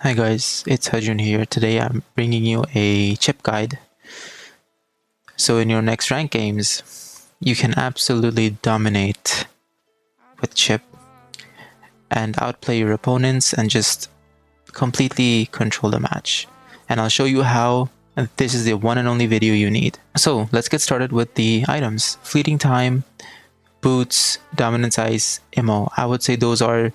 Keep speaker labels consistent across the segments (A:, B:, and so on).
A: Hi guys, it's Hajun here. Today I'm bringing you a chip guide. So in your next rank games, you can absolutely dominate with chip and outplay your opponents and just completely control the match. And I'll show you how, and this is the one and only video you need. So let's get started with the items. Fleeting time, boots, dominance ice, immo. I would say those are,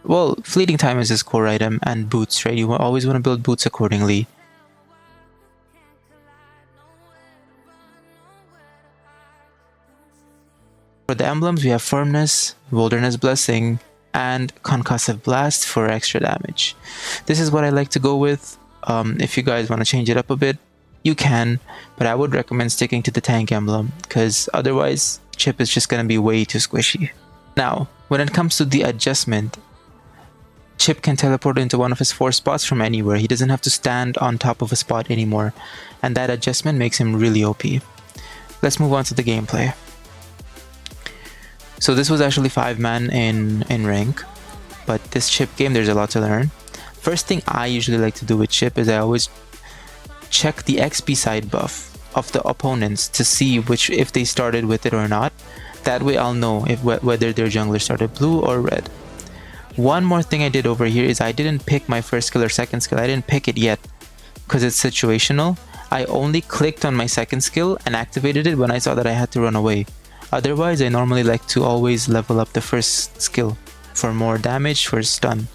A: well, fleeting time is his core item, and boots, right? You always want to build boots accordingly. For the emblems, we have Firmness, Wilderness Blessing, and Concussive Blast for extra damage. This is what I like to go with. If you guys want to change it up a bit, you can, but I would recommend sticking to the tank emblem, because otherwise, chip is just going to be way too squishy. Now, when it comes to the adjustment, Chip can teleport into one of his 4 spots from anywhere. He doesn't have to stand on top of a spot anymore, and that adjustment makes him really OP. Let's move on to the gameplay. So this was actually 5-man in rank, but this Chip game, there's a lot to learn. First thing I usually like to do with Chip is I always check the XP side buff of the opponents to see if they started with it or not. That way I'll know whether their jungler started blue or red. One more thing I did over here is I didn't pick my first skill or second skill. I didn't pick it yet because it's situational. I only clicked on my second skill and activated it when I saw that I had to run away. Otherwise, I normally like to always level up the first skill for more damage for stun.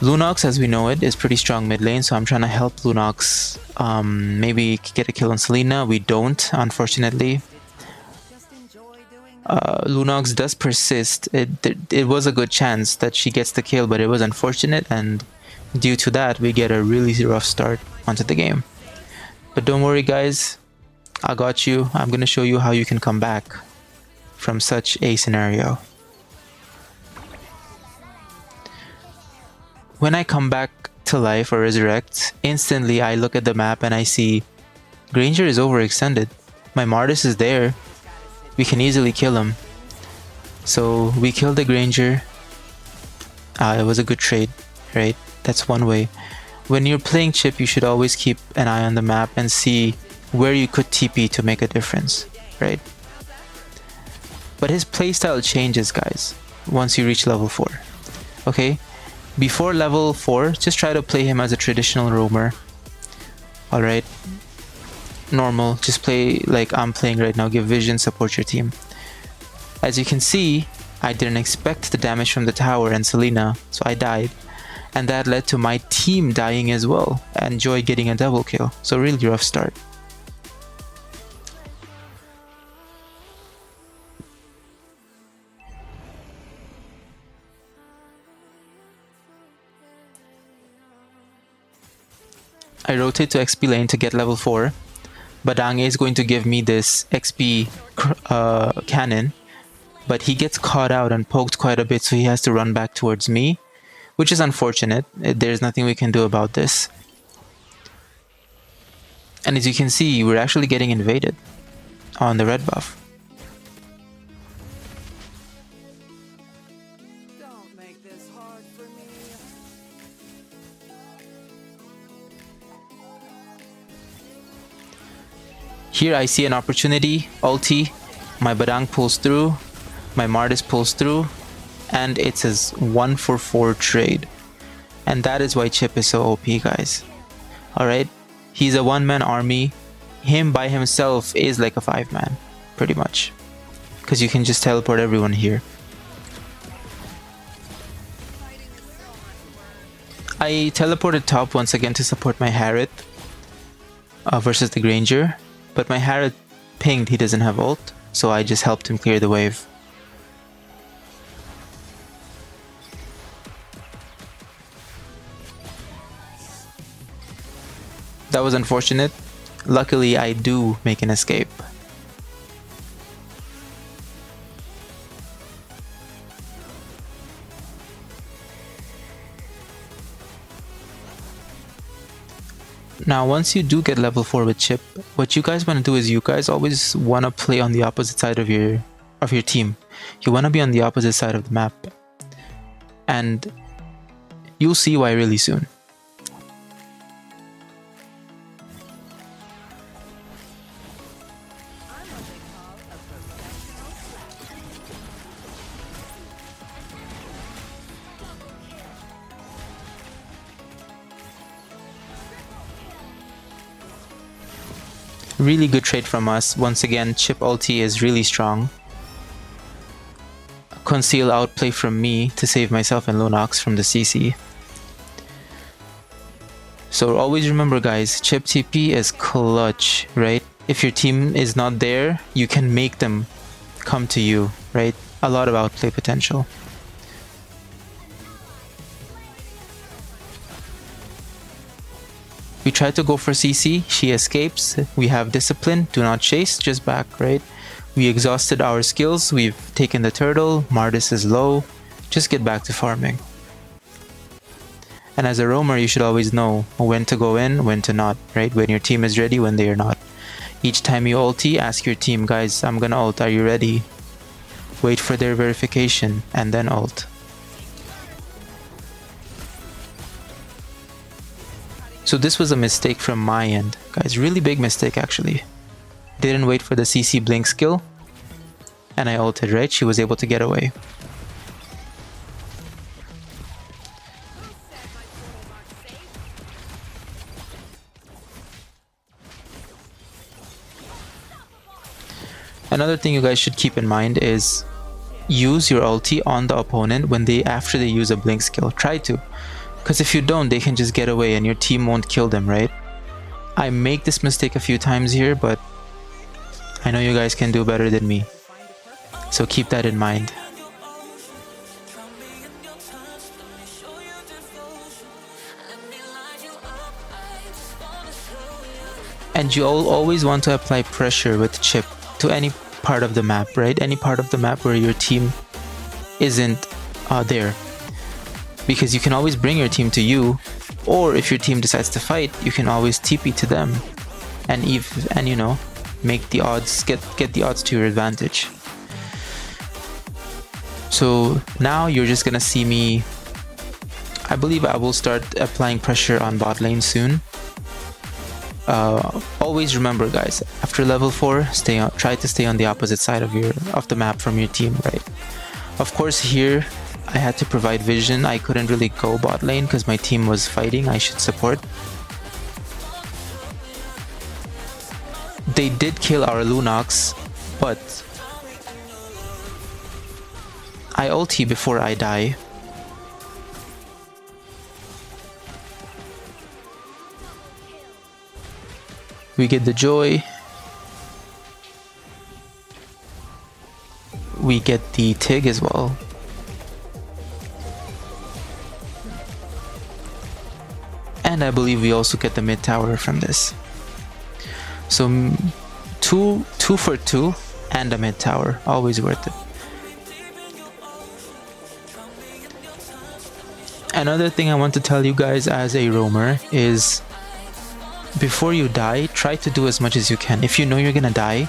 A: Lunox, as we know it, is pretty strong mid lane, so I'm trying to help Lunox maybe get a kill on Selena. We don't, unfortunately. Lunox does persist. It was a good chance that she gets the kill, but it was unfortunate, and due to that we get a really rough start onto the game. But don't worry guys, I got you. I'm gonna show you how you can come back from such a scenario. When I come back to life or resurrect, instantly I look at the map and I see Granger is overextended. My Martis is there. We can easily kill him. So we killed the Granger. It was a good trade, right? That's one way. When you're playing Chip, you should always keep an eye on the map and see where you could TP to make a difference, right? But his playstyle changes, guys, once you reach level 4. Okay? Before level 4, just try to play him as a traditional roamer. Alright? Normal, just play like I'm playing right now. Give vision, support your team. As you can see, I didn't expect the damage from the tower and Selena, so I died, and that led to my team dying as well, and Joy getting a double kill. So really rough start. I rotate to XP lane to get level 4. Badange is going to give me this XP cannon, but he gets caught out and poked quite a bit, so he has to run back towards me, which is unfortunate. There's nothing we can do about this. And as you can see, we're actually getting invaded on the red buff.
B: Don't make this hard for me.
A: Here I see an opportunity, ulti, my Badang pulls through, my Martis pulls through, and it's his 1-for-4 trade. And that is why Chip is so OP, guys. Alright, he's a 1-man army. Him by himself is like a 5-man, pretty much. Because you can just teleport everyone here. I teleported top once again to support my Harriet versus the Granger. But my Harriet pinged, he doesn't have ult, so I just helped him clear the wave. That was unfortunate. Luckily, I do make an escape. Now, once you do get level 4 with Chip, what you guys want to do is you guys always want to play on the opposite side of your team. You want to be on the opposite side of the map. And You'll see why really soon.
B: I'm what they call a professional
A: Really good trade from us. Once again, chip ulti is really strong. Conceal outplay from me to save myself and Lunox from the CC. So always remember guys, chip TP is clutch, right? If your team is not there, you can make them come to you, right? A lot of outplay potential. We try to go for CC, she escapes, we have discipline, do not chase, just back, right? We exhausted our skills, we've taken the turtle, Mardis is low, just get back to farming. And as a roamer, you should always know when to go in, when to not, right? When your team is ready, when they are not. Each time you ulti, ask your team, guys, I'm gonna ult, are you ready? Wait for their verification, and then ult. So this was a mistake from my end, guys, really big mistake actually. Didn't wait for the CC blink skill, and I ulted, right? She was able to get away. Another thing you guys should keep in mind is use your ulti on the opponent when after they use a blink skill. Try to. Because if you don't, they can just get away and your team won't kill them, right? I make this mistake a few times here, but I know you guys can do better than me. So keep that in mind. And you always want to apply pressure with chip to any part of the map, right? Any part of the map where your team isn't there. Because you can always bring your team to you, or if your team decides to fight, you can always TP to them and you know, make the odds get the odds to your advantage. So now you're just gonna see me, I believe I will start applying pressure on bot lane soon. Always remember guys, after level 4, try to stay on the opposite side of the map from your team, right? Of course here I had to provide vision. I couldn't really go bot lane because my team was fighting. I should support. They did kill our Lunox, but I ulti before I die. We get the joy. We get the Tig as well. And I believe we also get the mid tower from this. So two for 2 and a mid tower, always worth it. Another thing I want to tell you guys as a roamer is before you die, try to do as much as you can. If you know you're gonna die,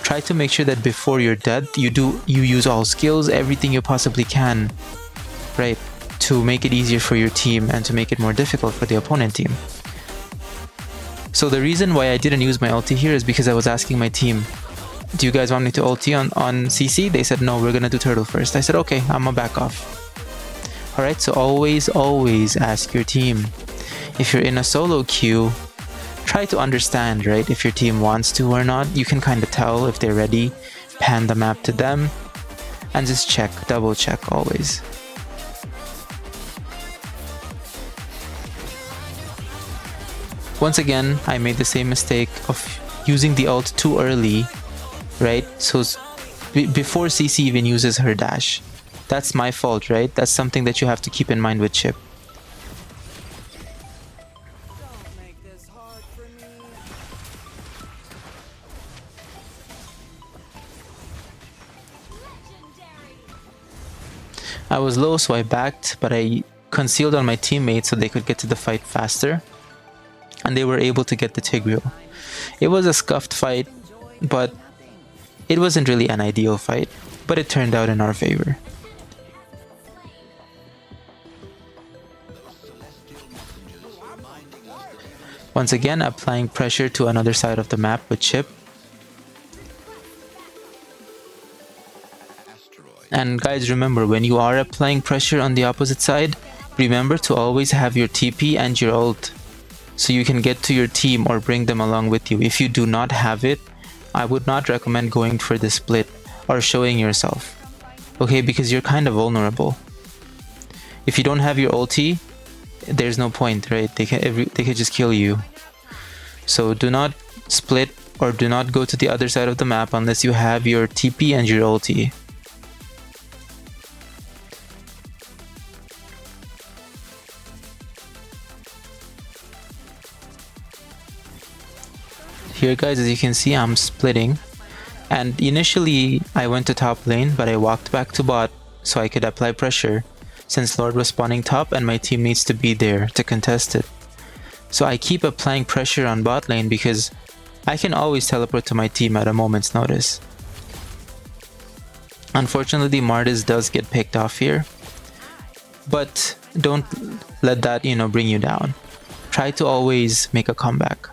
A: try to make sure that before you're dead, you use all skills, everything you possibly can, right? To make it easier for your team and to make it more difficult for the opponent team. So the reason why I didn't use my ulti here is because I was asking my team, do you guys want me to ulti on CC? They said, no, we're gonna do turtle first. I said, okay, I'm gonna back off. Alright, so always ask your team. If you're in a solo queue, try to understand, right? If your team wants to or not, you can kind of tell if they're ready. Pan the map to them and just check, double check always. Once again, I made the same mistake of using the ult too early, right? So before CC even uses her dash. That's my fault, right? That's something that you have to keep in mind with Chip.
B: Don't make this hard for me.
A: I was low, so I backed, but I concealed on my teammates so they could get to the fight faster. And they were able to get the Tigreal. It was a scuffed fight, but it wasn't really an ideal fight. But it turned out in our favor. Once again, applying pressure to another side of the map with chip. And guys, remember, when you are applying pressure on the opposite side, remember to always have your TP and your ult, so you can get to your team or bring them along with you. If you do not have it, I would not recommend going for the split or showing yourself, okay, because you're kind of vulnerable. If you don't have your ulti, there's no point, right? They can just kill you. So do not split or do not go to the other side of the map unless you have your TP and your ulti. Here guys, as you can see, I'm splitting, and initially I went to top lane, but I walked back to bot so I could apply pressure since Lord was spawning top and my team needs to be there to contest it. So I keep applying pressure on bot lane because I can always teleport to my team at a moment's notice. Unfortunately, Martis does get picked off here, but don't let that, bring you down. Try to always make a comeback.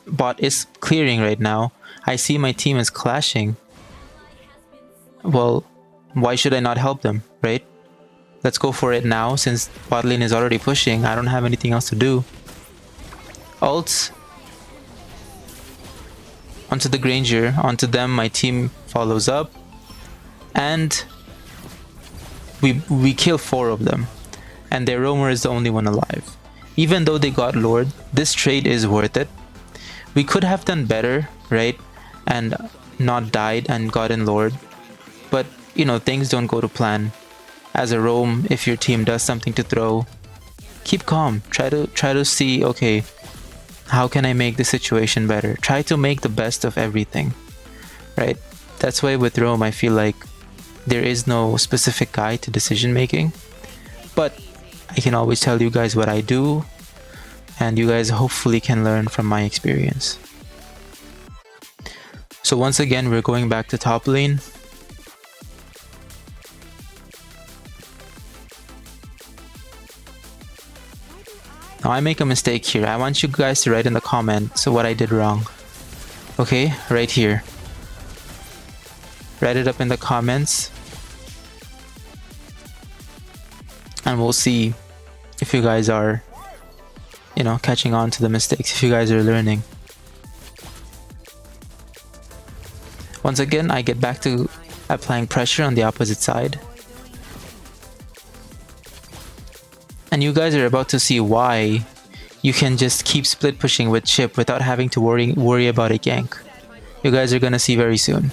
A: Bot is clearing right now. I see my team is clashing. Well, why should I not help them, right? Let's go for it now since bot lane is already pushing. I don't have anything else to do. Ults onto the Granger, onto them. My team follows up, and we kill 4 of them, and their roamer is the only one alive. Even though they got Lord, this trade is worth it. We could have done better, right? And not died and gotten Lord. But, things don't go to plan. As a roam, if your team does something to throw, keep calm. Try to see, okay, how can I make the situation better? Try to make the best of everything, right? That's why with roam, I feel like there is no specific guide to decision making. But I can always tell you guys what I do, and you guys hopefully can learn from my experience. So once again, we're going back to top lane. Now I make a mistake here. I want you guys to write in the comments what I did wrong. Okay, right here. Write it up in the comments, and we'll see if you guys are catching on to the mistakes, if you guys are learning. Once again, I get back to applying pressure on the opposite side. And you guys are about to see why you can just keep split pushing with chip without having to worry about a gank. You guys are gonna see very soon.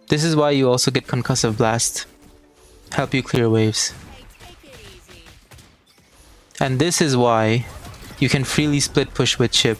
A: This is why you also get concussive blast. Help you clear waves. And this is why you can freely split push with chip.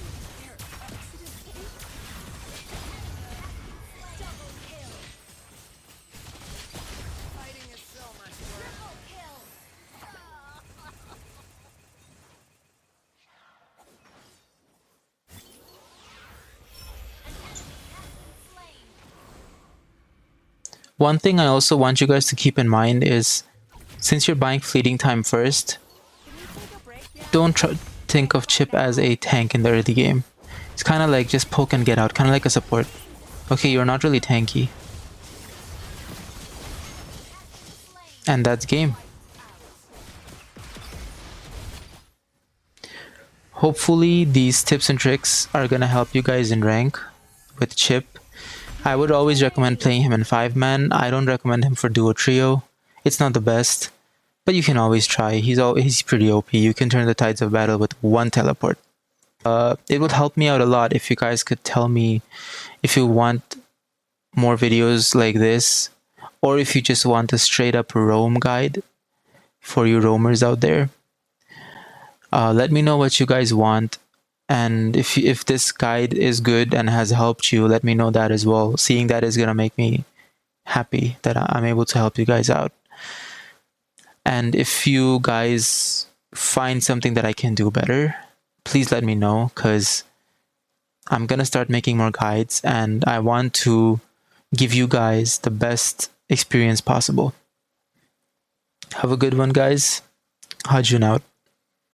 A: One thing I also want you guys to keep in mind is, since you're buying fleeting time first, don't think of chip as a tank in the early game. It's kind of like just poke and get out, kind of like a support. Okay, you're not really tanky. And that's game. Hopefully these tips and tricks are gonna help you guys in rank with chip. I would always recommend playing him in 5-man. I don't recommend him for duo trio. It's not the best, but you can always try. He's pretty OP. You can turn the tides of battle with 1 teleport. It would help me out a lot if you guys could tell me if you want more videos like this, or if you just want a straight up roam guide for you roamers out there. Let me know what you guys want. And if this guide is good and has helped you, let me know that as well. Seeing that is gonna make me happy that I'm able to help you guys out. And if you guys find something that I can do better, please let me know, because I'm gonna start making more guides and I want to give you guys the best experience possible. Have a good one, guys. Hajun out.